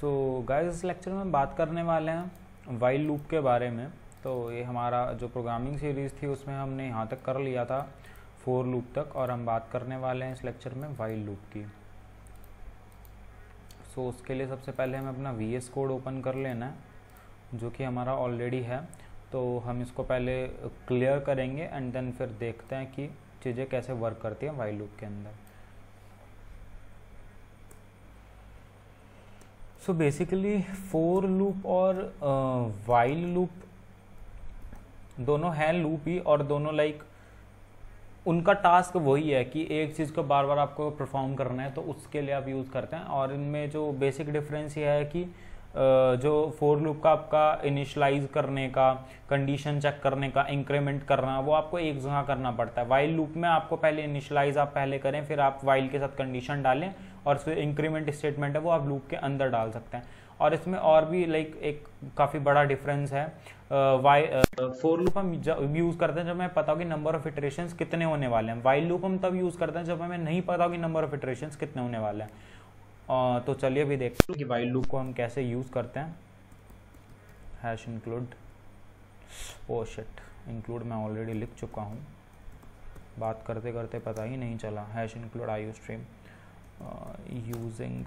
So guys इस lecture में हम बात करने वाले हैं वाइल लूप के बारे में। तो ये हमारा जो प्रोग्रामिंग सीरीज़ थी उसमें हमने यहाँ तक कर लिया था फोर लूप तक, और हम बात करने वाले हैं इस लेक्चर में वाइल लूप की। सो उसके लिए सबसे पहले हमें अपना VS कोड ओपन कर लेना है जो कि हमारा ऑलरेडी है। तो हम इसको पहले क्लियर करेंगे एंड देन फिर देखते हैं कि चीज़ें कैसे वर्क करती हैं वाइल लूप के अंदर। सो बेसिकली फोर लूप और वाइल लूप दोनों हैं लूप ही, और दोनों लाइक उनका टास्क वही है कि एक चीज़ को बार बार आपको परफॉर्म करना है, तो उसके लिए आप यूज़ करते हैं। और इनमें जो बेसिक डिफरेंस ये है कि जो फोर लूप का आपका इनिशलाइज करने का, कंडीशन चेक करने का, इंक्रीमेंट करना, वो आपको एक जगह करना पड़ता है। वाइल लूप में आपको पहले इनिशलाइज आप पहले करें, फिर आप वाइल के साथ कंडीशन डालें, और फिर इंक्रीमेंट स्टेटमेंट है वो आप लूप के अंदर डाल सकते हैं। और इसमें और भी लाइक एक काफ़ी बड़ा डिफरेंस है। फोर लूप हम यूज़ करते हैं जब हमें पता हो कि नंबर ऑफ इटरेशंस कितने होने वाले हैं। वाइल लूप हम तब यूज़ करते हैं जब हमें नहीं पता हो कि नंबर ऑफ इटरेशंस कितने होने वाले हैं। तो चलिए अभी देखते हैं कि वाइल लूप को हम कैसे यूज़ करते हैं। Hash include, oh shit, include मैं ऑलरेडी लिख चुका हूँ, बात करते करते पता ही नहीं चला। Hash include IOStream using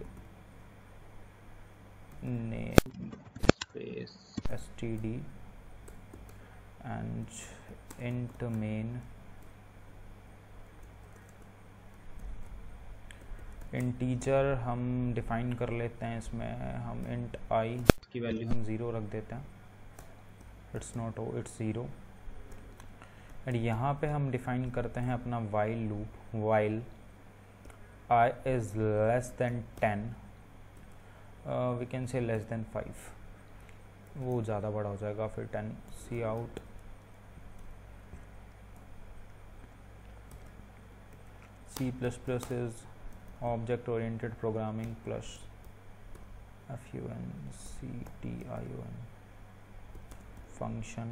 name space std and int main integer हम डिफाइन कर लेते हैं। इसमें हम int I की वैल्यू हम 0 रख देते हैं। It's not O, it's 0। And यहाँ पे हम डिफाइन करते हैं अपना while loop. While I is less than 10, we can say less than 5, वो ज़्यादा बड़ा हो जाएगा फिर 10। Cout C++ is object oriented programming plus FUNCTION function.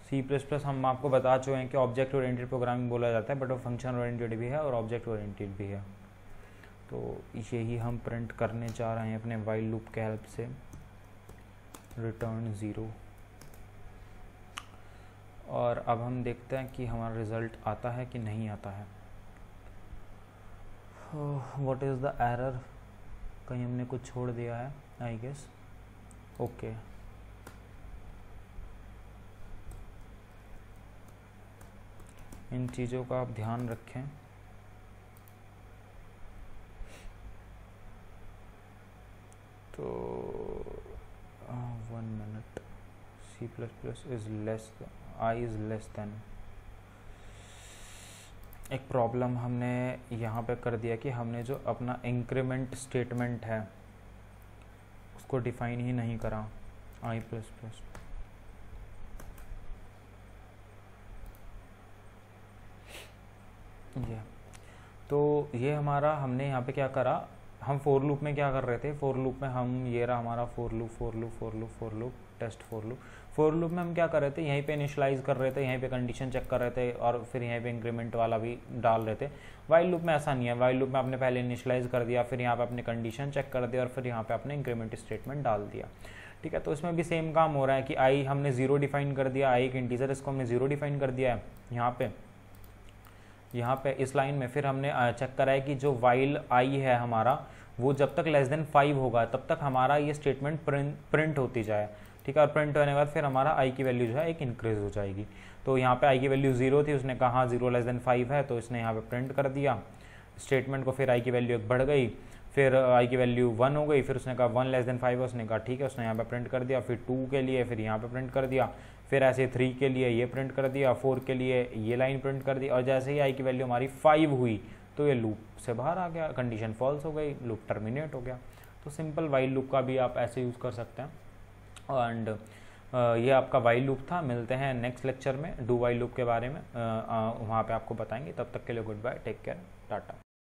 C++ हम आपको बता चुके हैं कि ऑब्जेक्ट ओरिएंटेड प्रोग्रामिंग बोला जाता है, बट वो फंक्शन ओरिएंटेड भी है और ऑब्जेक्ट ओरिएंटेड भी है। तो यही हम प्रिंट करने जा रहे हैं अपने वाइल लूप के हेल्प से, रिटर्न 0। और अब हम देखते हैं कि हमारा रिज़ल्ट आता है कि नहीं आता है। व्हाट इज़ द एरर, कहीं हमने कुछ छोड़ दिया है आई गेस। ओके, इन चीज़ों का आप ध्यान रखें। तो 1 minute, C++ is less, I is less than. एक प्रॉब्लम हमने यहाँ पे कर दिया कि हमने जो अपना इंक्रीमेंट स्टेटमेंट है उसको डिफाइन ही नहीं करा I++। तो ये हमारा, हमने यहाँ पे क्या करा, हम फोर लूप में क्या कर रहे थे, फोर लूप में हम, ये रहा हमारा for loop test for loop में हम क्या कर रहे थे, यहीं पे इनिशियलाइज कर रहे थे, यहीं पे कंडीशन चेक कर रहे थे, और फिर यहीं पे इंक्रीमेंट वाला भी डाल रहे थे। वाइल लूप में ऐसा नहीं है। वाइल लूप में आपने पहले इनिशियलाइज कर दिया, फिर यहाँ पे आपने कंडीशन चेक कर दिया, और फिर यहाँ पे आपने इंक्रीमेंट स्टेटमेंट डाल दिया। ठीक है, तो इसमें भी सेम काम हो रहा है कि आई हमने 0 डिफाइन कर दिया, आई एक इंटीजर, इसको हमने 0 डिफाइन कर दिया है यहाँ पे इस लाइन में। फिर हमने चेक करा है कि जो वाइल आई है हमारा, वो जब तक लेस देन 5 होगा तब तक हमारा ये स्टेटमेंट प्रिंट होती जाए। ठीक है, और प्रिंट होने के बाद फिर हमारा आई की वैल्यू जो है एक इंक्रीज हो जाएगी। तो यहाँ पे आई की वैल्यू 0 थी, उसने कहा 0 लेस देन 5 है, तो इसने यहाँ पे प्रिंट कर दिया स्टेटमेंट को। फिर आई की वैल्यू एक बढ़ गई, फिर आई की वैल्यू 1 हो गई, फिर उसने कहा 1 लेस देन 5 है, उसने कहा ठीक है, उसने यहाँ पे प्रिंट कर दिया। फिर 2 के लिए फिर यहाँ पे प्रिंट कर दिया, फिर ऐसे 3 के लिए ये प्रिंट कर दिया, 4 के लिए ये लाइन प्रिंट कर दी। और जैसे ही आई की वैल्यू हमारी 5 हुई तो ये लूप से बाहर आ गया, कंडीशन फॉल्स हो गई, लूप टर्मिनेट हो गया। तो सिंपल वाइल लूप का भी आप ऐसे यूज़ कर सकते हैं। एंड ये आपका वाइल लूप था। मिलते हैं नेक्स्ट लेक्चर में डू वाइल लूप के बारे में, वहाँ पे आपको बताएंगे। तब तक के लिए goodbye, take care, Tata.